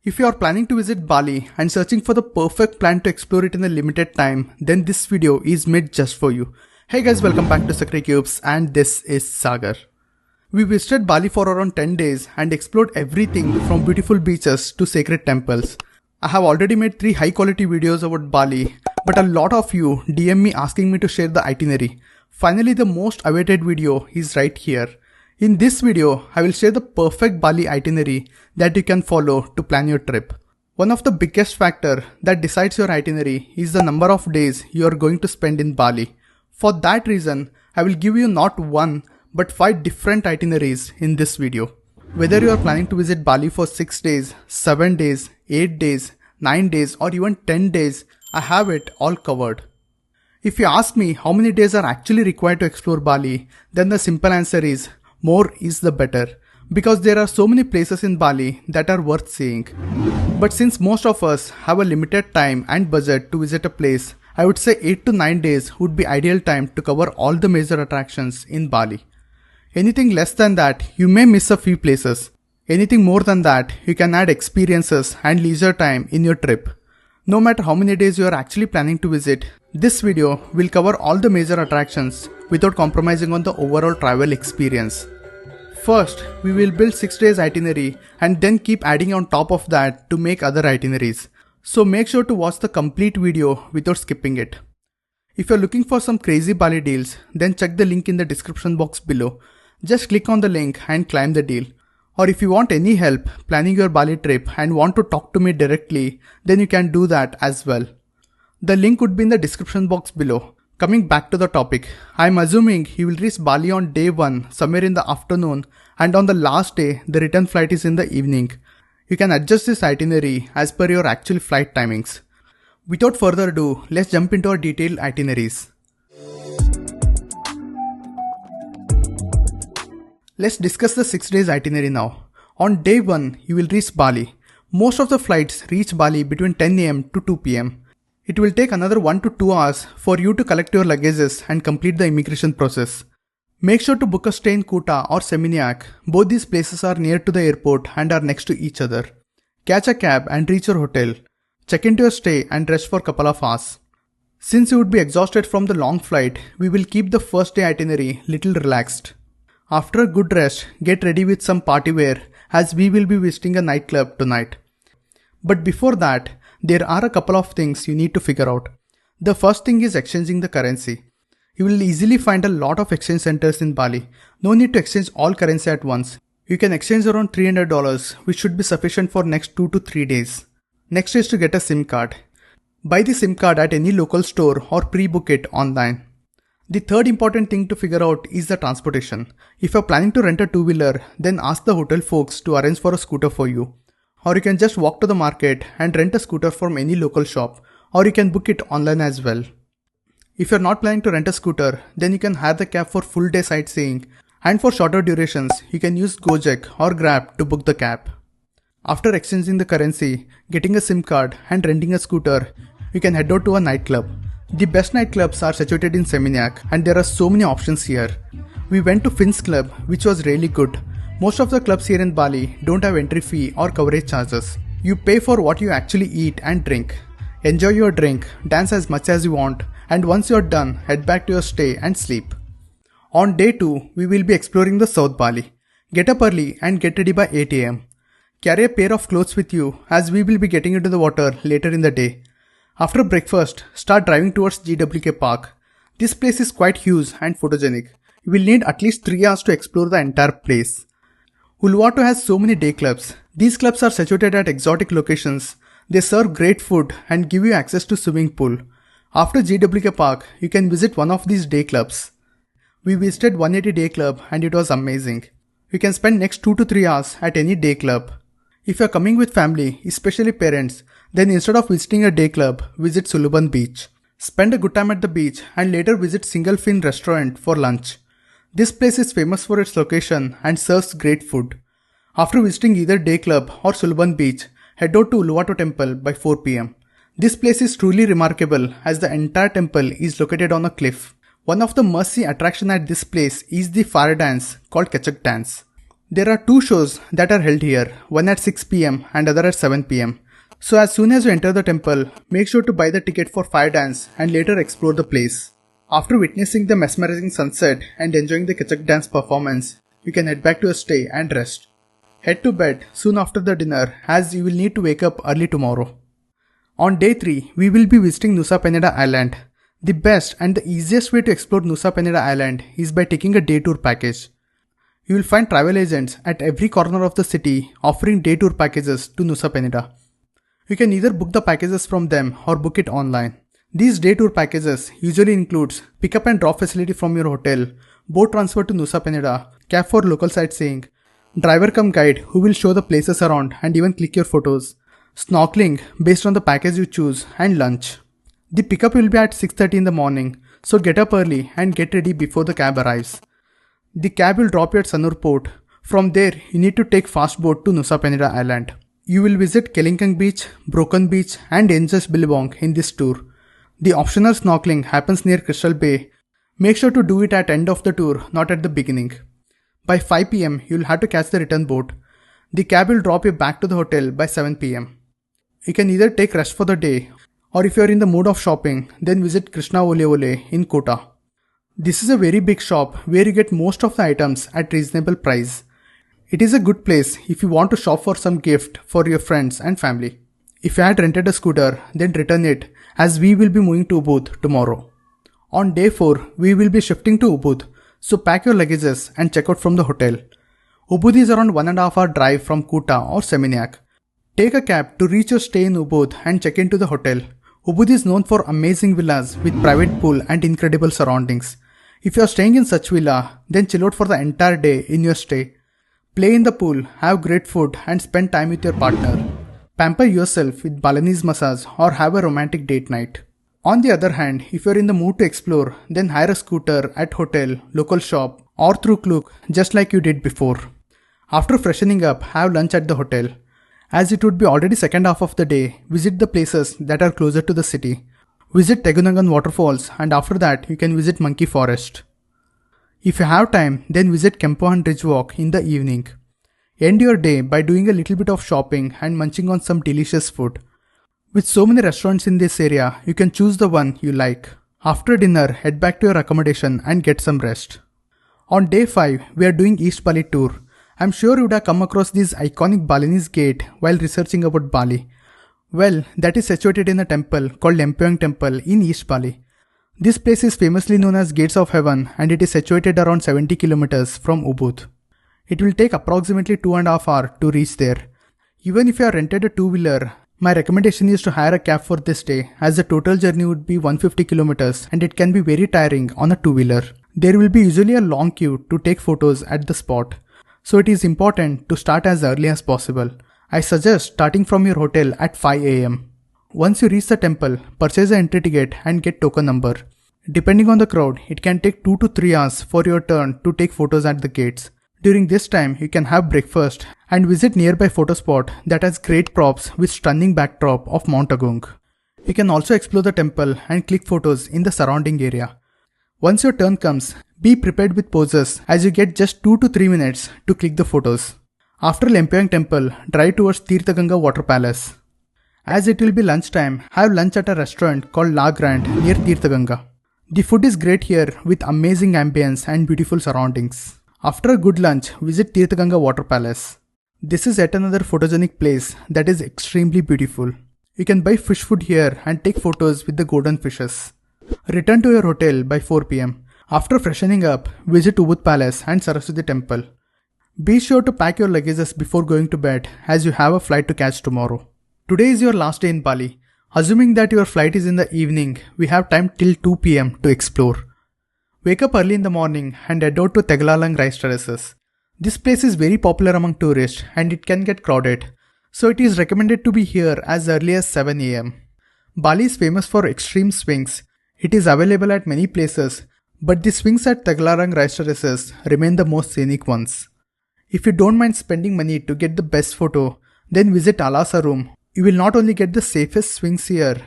If you are planning to visit Bali and searching for the perfect plan to explore it in a limited time, then this video is made just for you. Hey guys, welcome back to Sakri Cubes and this is Sagar. We visited Bali for around 10 days and explored everything from beautiful beaches to sacred temples. I have already made 3 high quality videos about Bali, but a lot of you DM me asking me to share the itinerary. Finally, the most awaited video is right here. In this video, I will share the perfect Bali itinerary that you can follow to plan your trip. One of the biggest factors that decides your itinerary is the number of days you are going to spend in Bali. For that reason, I will give you not one but 5 different itineraries in this video. Whether you are planning to visit Bali for 6 days, 7 days, 8 days, 9 days or even 10 days, I have it all covered. If you ask me how many days are actually required to explore Bali, then the simple answer is more is the better, because there are so many places in Bali that are worth seeing. But since most of us have a limited time and budget to visit a place, I would say 8 to 9 days would be ideal time to cover all the major attractions in Bali. Anything less than that, you may miss a few places. Anything more than that, you can add experiences and leisure time in your trip. No matter how many days you are actually planning to visit, this video will cover all the major attractions without compromising on the overall travel experience. First, we will build 6 days itinerary and then keep adding on top of that to make other itineraries. So make sure to watch the complete video without skipping it. If you're looking for some crazy Bali deals, then check the link in the description box below. Just click on the link and claim the deal. Or if you want any help planning your Bali trip and want to talk to me directly, then you can do that as well. The link would be in the description box below. Coming back to the topic, I am assuming you will reach Bali on day 1 somewhere in the afternoon, and on the last day the return flight is in the evening. You can adjust this itinerary as per your actual flight timings. Without further ado, let's jump into our detailed itineraries. Let's discuss the 6 days itinerary now. On day 1, you will reach Bali. Most of the flights reach Bali between 10 am to 2 pm. It will take another 1 to 2 hours for you to collect your luggages and complete the immigration process. Make sure to book a stay in Kuta or Seminyak. Both these places are near to the airport and are next to each other. Catch a cab and reach your hotel. Check into your stay and rest for a couple of hours. Since you would be exhausted from the long flight, we will keep the first day itinerary little relaxed. After a good rest, get ready with some party wear as we will be visiting a nightclub tonight. But before that, there are a couple of things you need to figure out. The first thing is exchanging the currency. You will easily find a lot of exchange centers in Bali. No need to exchange all currency at once. You can exchange around $300, which should be sufficient for next 2 to 3 days. Next is to get a SIM card. Buy the SIM card at any local store or pre-book it online. The third important thing to figure out is the transportation. If you are planning to rent a two-wheeler, then ask the hotel folks to arrange for a scooter for you. Or you can just walk to the market and rent a scooter from any local shop, or you can book it online as well. If you are not planning to rent a scooter, then you can hire the cab for full day sightseeing, and for shorter durations, you can use Gojek or Grab to book the cab. After exchanging the currency, getting a SIM card and renting a scooter, you can head out to a nightclub. The best nightclubs are situated in Seminyak and there are so many options here. We went to Finn's Club, which was really good. Most of the clubs here in Bali don't have entry fee or coverage charges. You pay for what you actually eat and drink. Enjoy your drink, dance as much as you want, and once you're done, head back to your stay and sleep. On day 2, we will be exploring the South Bali. Get up early and get ready by 8 am. Carry a pair of clothes with you as we will be getting into the water later in the day. After breakfast, start driving towards GWK Park. This place is quite huge and photogenic. You will need at least 3 hours to explore the entire place. Uluwatu has so many day clubs. These clubs are situated at exotic locations. They serve great food and give you access to swimming pool. After GWK Park, you can visit one of these day clubs. We visited 180 Day Club and it was amazing. You can spend next 2 to 3 hours at any day club. If you are coming with family, especially parents, then instead of visiting a day club, visit Suluban Beach. Spend a good time at the beach and later visit Single Fin restaurant for lunch. This place is famous for its location and serves great food. After visiting either day club or Suluban Beach, head out to Uluwatu Temple by 4 pm. This place is truly remarkable as the entire temple is located on a cliff. One of the must-see attractions at this place is the fire dance called Kechak dance. There are two shows that are held here, one at 6 pm and other at 7 pm. So as soon as you enter the temple, make sure to buy the ticket for fire dance and later explore the place. After witnessing the mesmerizing sunset and enjoying the Kachak dance performance, you can head back to your stay and rest. Head to bed soon after the dinner as you will need to wake up early tomorrow. On day 3, we will be visiting Nusa Penida Island. The best and the easiest way to explore Nusa Penida Island is by taking a day tour package. You will find travel agents at every corner of the city offering day tour packages to Nusa Penida. You can either book the packages from them or book it online. These day tour packages usually includes pick up and drop facility from your hotel, boat transfer to Nusa Penida, cab for local sightseeing, driver cum guide who will show the places around and even click your photos, snorkeling based on the package you choose, and lunch. The pickup will be at 6:30 in the morning, so get up early and get ready before the cab arrives. The cab will drop you at Sanur Port. From there, you need to take fast boat to Nusa Penida Island. You will visit Kelingkang Beach, Broken Beach and Angels Billabong in this tour. The optional snorkeling happens near Crystal Bay. Make sure to do it at end of the tour, not at the beginning. By 5 pm, you will have to catch the return boat. The cab will drop you back to the hotel by 7 pm. You can either take rest for the day, or if you are in the mood of shopping, then visit Krishna Ole Ole in Kota. This is a very big shop where you get most of the items at reasonable price. It is a good place if you want to shop for some gift for your friends and family. If you had rented a scooter, then return it as we will be moving to Ubud tomorrow. On day 4, we will be shifting to Ubud, so pack your luggages and check out from the hotel. Ubud is around 1.5 hour drive from Kuta or Seminyak. Take a cab to reach your stay in Ubud and check into the hotel. Ubud is known for amazing villas with private pool and incredible surroundings. If you are staying in such villa, then chill out for the entire day in your stay. Play in the pool, have great food and spend time with your partner. Pamper yourself with Balinese massage or have a romantic date night. On the other hand, if you are in the mood to explore, then hire a scooter at hotel, local shop or through Klook just like you did before. After freshening up, have lunch at the hotel. As it would be already second half of the day, visit the places that are closer to the city. Visit Tegunangan waterfalls and after that you can visit Monkey Forest. If you have time, then visit Kempohan Ridge Walk in the evening. End your day by doing a little bit of shopping and munching on some delicious food. With so many restaurants in this area, you can choose the one you like. After dinner, head back to your accommodation and get some rest. On day 5, we are doing East Bali tour. I'm sure you would have come across this iconic Balinese gate while researching about Bali. Well, that is situated in a temple called Lempoeng Temple in East Bali. This place is famously known as Gates of Heaven and it is situated around 70 kilometers from Ubud. It will take approximately 2.5 hours to reach there. Even if you have rented a two-wheeler, my recommendation is to hire a cab for this day as the total journey would be 150 kilometers and it can be very tiring on a two-wheeler. There will be usually a long queue to take photos at the spot. So it is important to start as early as possible. I suggest starting from your hotel at 5 am. Once you reach the temple, purchase the entry ticket and get token number. Depending on the crowd, it can take 2 to 3 hours for your turn to take photos at the gates. During this time, you can have breakfast and visit nearby photo spot that has great props with stunning backdrop of Mount Agung. You can also explore the temple and click photos in the surrounding area. Once your turn comes, be prepared with poses as you get just 2 to 3 minutes to click the photos. After Lempoeng Temple, drive towards Tirthaganga Water Palace. As it will be lunchtime, have lunch at a restaurant called La Grande near Tirthaganga. The food is great here with amazing ambience and beautiful surroundings. After a good lunch, visit Tirthaganga Water Palace. This is yet another photogenic place that is extremely beautiful. You can buy fish food here and take photos with the golden fishes. Return to your hotel by 4 pm. After freshening up, visit Ubud Palace and Saraswati Temple. Be sure to pack your luggages before going to bed as you have a flight to catch tomorrow. Today is your last day in Bali. Assuming that your flight is in the evening, we have time till 2 pm to explore. Wake up early in the morning and head out to Teglalang Rice Terraces. This place is very popular among tourists and it can get crowded, so it is recommended to be here as early as 7 am. Bali is famous for extreme swings. It is available at many places, but the swings at Teglalang Rice Terraces remain the most scenic ones. If you don't mind spending money to get the best photo, then visit Alasa Room. You will not only get the safest swings here,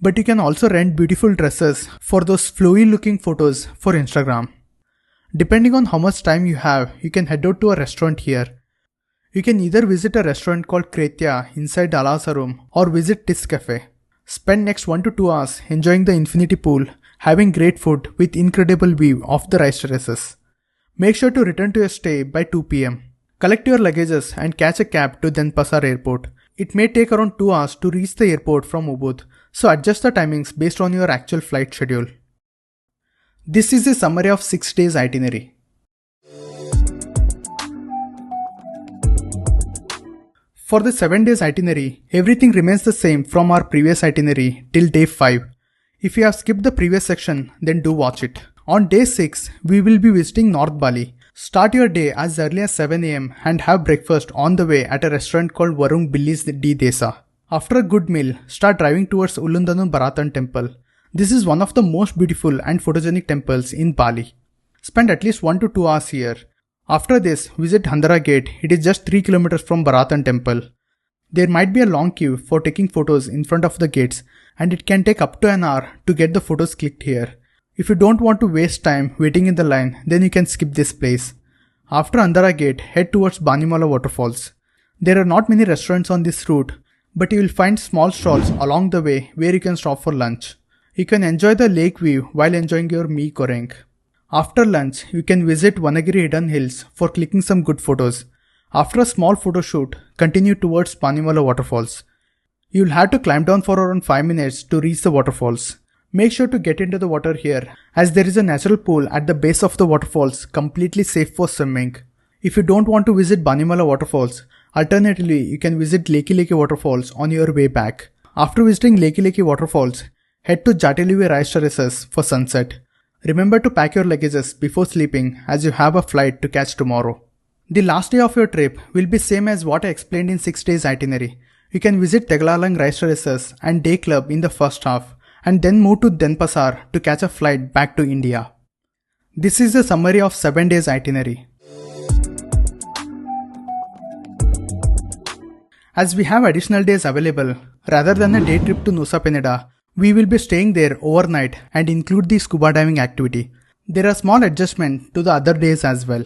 but you can also rent beautiful dresses for those flowy looking photos for Instagram. Depending on how much time you have, you can head out to a restaurant here. You can either visit a restaurant called Kretya inside Dalasarum or visit Tis Cafe. Spend next 1 to 2 hours enjoying the infinity pool, having great food with incredible view of the rice terraces. Make sure to return to your stay by 2 pm. Collect your luggages and catch a cab to Denpasar airport. It may take around 2 hours to reach the airport from Ubud, so adjust the timings based on your actual flight schedule. This is a summary of 6 days itinerary. For the 7 days itinerary, everything remains the same from our previous itinerary till day 5. If you have skipped the previous section, then do watch it. On day 6, we will be visiting North Bali. Start your day as early as 7 am and have breakfast on the way at a restaurant called Warung Billy's Di Desa. After a good meal, start driving towards Ulundanu Baratan Temple. This is one of the most beautiful and photogenic temples in Bali. Spend at least 1 to 2 hours here. After this, visit Handara Gate. It is just 3 kilometers from Baratan Temple. There might be a long queue for taking photos in front of the gates, and it can take up to an hour to get the photos clicked here. If you don't want to waste time waiting in the line, then you can skip this place. After Handara Gate, head towards Banimala waterfalls. There are not many restaurants on this route, but you will find small stalls along the way where you can stop for lunch. You can enjoy the lake view while enjoying your mee goreng. After lunch, you can visit Vanagiri Hidden Hills for clicking some good photos. After a small photo shoot, continue towards Panimala waterfalls. You will have to climb down for around 5 minutes to reach the waterfalls. Make sure to get into the water here, as there is a natural pool at the base of the waterfalls completely safe for swimming. If you don't want to visit Banimala waterfalls, alternatively you can visit Leki Leki waterfalls on your way back. After visiting Leki Leki waterfalls, head to Jatiliwe rice terraces for sunset. Remember to pack your luggages before sleeping as you have a flight to catch tomorrow. The last day of your trip will be same as what I explained in 6 days itinerary. You can visit Tegalalang rice terraces and day club in the first half and then move to Denpasar to catch a flight back to India. This is the summary of 7 days itinerary. As we have additional days available, rather than a day trip to Nusa Penida, we will be staying there overnight and include the scuba diving activity. There are small adjustments to the other days as well.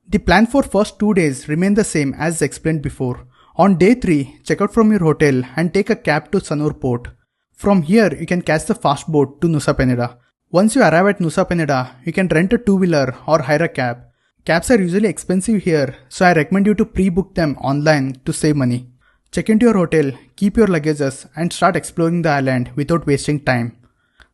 The plan for first 2 days remain the same as explained before. On day 3, check out from your hotel and take a cab to Sanur port. From here, you can catch the fast boat to Nusa Penida. Once you arrive at Nusa Penida, you can rent a 2-wheeler or hire a cab. Cabs are usually expensive here, so I recommend you to pre-book them online to save money. Check into your hotel, keep your luggages and start exploring the island without wasting time.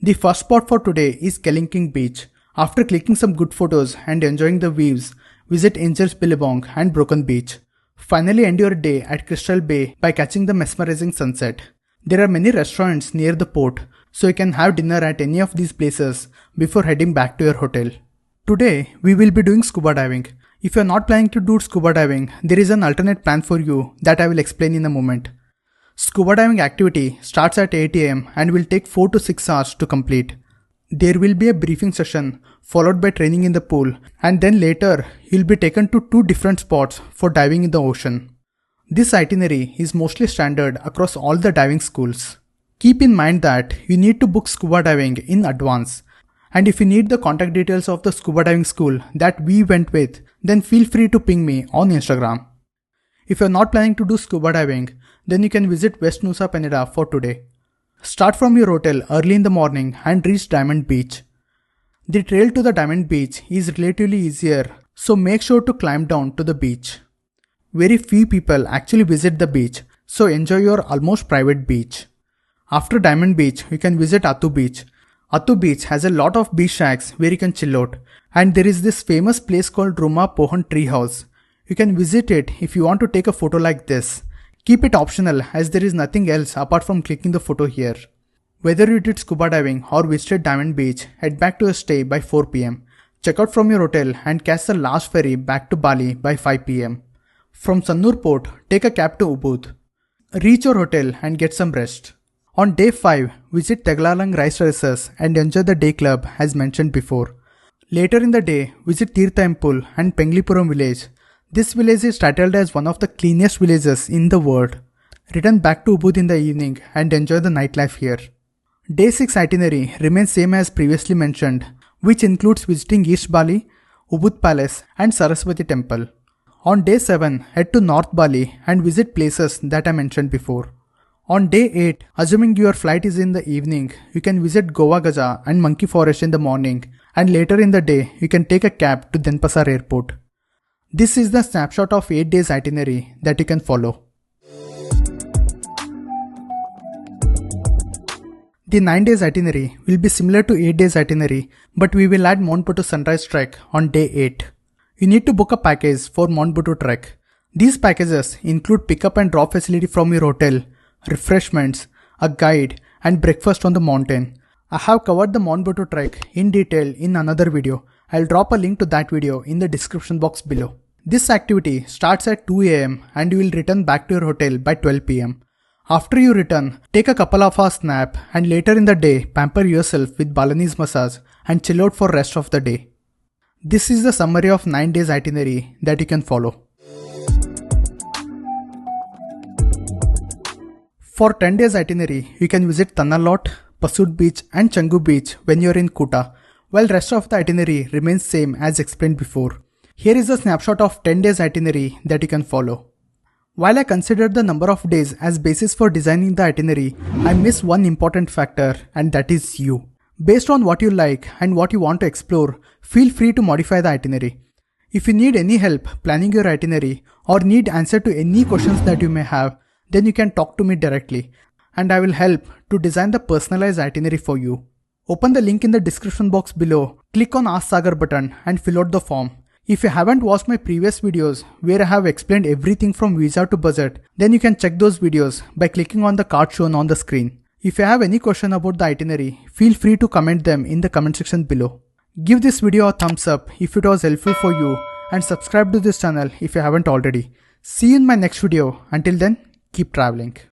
The first spot for today is Kelingking Beach. After clicking some good photos and enjoying the views, visit Angels Billabong and Broken Beach. Finally end your day at Crystal Bay by catching the mesmerizing sunset. There are many restaurants near the port, so you can have dinner at any of these places before heading back to your hotel. Today, we will be doing scuba diving. If you are not planning to do scuba diving, there is an alternate plan for you that I will explain in a moment. Scuba diving activity starts at 8 am and will take 4 to 6 hours to complete. There will be a briefing session followed by training in the pool, and then later you will be taken to 2 different spots for diving in the ocean. This itinerary is mostly standard across all the diving schools. Keep in mind that you need to book scuba diving in advance. And if you need the contact details of the scuba diving school that we went with, then feel free to ping me on Instagram. If you are not planning to do scuba diving, then you can visit West Nusa Penida for today. Start from your hotel early in the morning and reach Diamond Beach. The trail to the Diamond Beach is relatively easier, so make sure to climb down to the beach. Very few people actually visit the beach, so enjoy your almost private beach. After Diamond Beach, you can visit Attu Beach. Attu Beach has a lot of beach shacks where you can chill out, and there is this famous place called Ruma Pohan Tree House. You can visit it if you want to take a photo like this. Keep it optional as there is nothing else apart from clicking the photo here. Whether you did scuba diving or visited Diamond Beach, head back to your stay by 4 pm. Check out from your hotel and catch the last ferry back to Bali by 5 pm. From Sanur Port, take a cab to Ubud. Reach your hotel and get some rest. On day 5, visit Tegalalang rice terraces and enjoy the day club as mentioned before. Later in the day, visit Tirthaimpul and Penglipuram village. This village is titled as one of the cleanest villages in the world. Return back to Ubud in the evening and enjoy the nightlife here. Day 6 itinerary remains same as previously mentioned, which includes visiting East Bali, Ubud Palace and Saraswati Temple. On day 7, head to North Bali and visit places that I mentioned before. On day 8, assuming your flight is in the evening, you can visit Goa Gaja and Monkey Forest in the morning, and later in the day, you can take a cab to Denpasar Airport. This is the snapshot of 8 days itinerary that you can follow. The 9 days itinerary will be similar to 8 days itinerary, but we will add Mount Butu Sunrise Trek on day 8. You need to book a package for Mount Butu Trek. These packages include pickup and drop facility from your hotel, refreshments, a guide, and breakfast on the mountain. I have covered the Mount Butu Trek in detail in another video. I'll drop a link to that video in the description box below. This activity starts at 2 am and you will return back to your hotel by 12 pm. After you return, take a couple of hours nap and later in the day pamper yourself with Balinese massage and chill out for rest of the day. This is the summary of 9 days itinerary that you can follow. For 10 days itinerary, you can visit Tanalot, Pasud Beach and Changu Beach when you are in Kuta, while rest of the itinerary remains same as explained before. Here is a snapshot of 10 days itinerary that you can follow. While I considered the number of days as basis for designing the itinerary, I missed one important factor, and that is you. Based on what you like and what you want to explore, feel free to modify the itinerary. If you need any help planning your itinerary or need answer to any questions that you may have, then you can talk to me directly and I will help to design the personalized itinerary for you. Open the link in the description box below, click on Ask Sagar button and fill out the form. If you haven't watched my previous videos where I have explained everything from visa to budget, then you can check those videos by clicking on the card shown on the screen. If you have any question about the itinerary, feel free to comment them in the comment section below. Give this video a thumbs up if it was helpful for you and subscribe to this channel if you haven't already. See you in my next video. Until then, keep traveling.